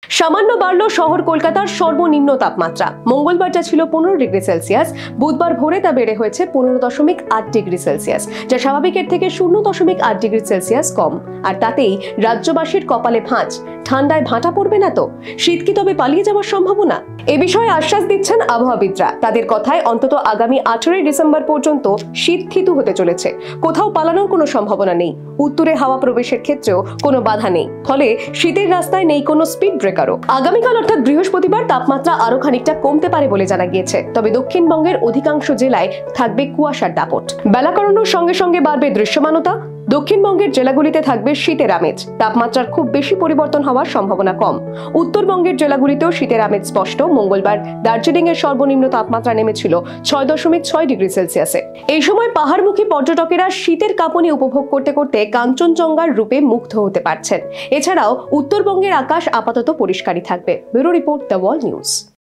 সামান্য বাড়ল শহর কলকাতার সর্বনিম্ন তাপমাত্রা। মঙ্গলবার যা ছিল 15 ডিগ্রি সেলসিয়াস, বুধবার ভোরে তা বেড়ে হয়েছে 15.8 ডিগ্রি সেলসিয়াস, যা স্বাভাবিকের থেকে 0.8 ডিগ্রি সেলসিয়াস কম। আর তাতেই রাজ্যবাসীর কপালে ভাঁজ। ঠান্ডায় ভাঁটা পড়বে না তো? শীত কি তবে পালিয়ে যাওয়ার সম্ভাবনা? এ বিষয়ে আশ্বাস দিচ্ছেন আবহাওয়াবিদরা। তাদের কথায় অন্তত আগামী 18 ডিসেম্বর পর্যন্ত শীত থিতু হতে চলেছে। কোথাও পালানোর কোনো সম্ভাবনা নেই। উত্তরে হাওয়া প্রবেশের ক্ষেত্রেও কোনো বাধা নেই। ফলে শীতের রাস্তায় নেই কোনো স্পিড ব্রেকারও। আগামীকাল অর্থাৎ বৃহস্পতিবার তাপমাত্রা আরো খানিকটা কমতে পারে বলে জানা গিয়েছে। তবে দক্ষিণবঙ্গের অধিকাংশ জেলায় থাকবে কুয়াশার দাপট। বেলা গড়ানোর সঙ্গে সঙ্গে বাড়বে দৃশ্যমানতা। দক্ষিণবঙ্গের জেলাগুলিতে থাকবে শীতের আমেজ। তাপমাত্রার খুব বেশি পরিবর্তন হওয়ার সম্ভাবনা কম। উত্তরবঙ্গের জেলাগুলিতেও শীতের আমেজ স্পষ্ট। মঙ্গলবার দার্জিলিং এর সর্বনিম্ন তাপমাত্রা নেমেছিল 6.6 ডিগ্রি সেলসিয়াসে। এই সময় পাহাড়মুখী পর্যটকেরা শীতের কাঁপুনি উপভোগ করতে করতে কাঞ্চনজঙ্ঘার রূপে মুগ্ধ হতে পারছেন। এছাড়াও উত্তরবঙ্গের আকাশ আপাতত পরিষ্কারই থাকবে। Bureau report, the wall news.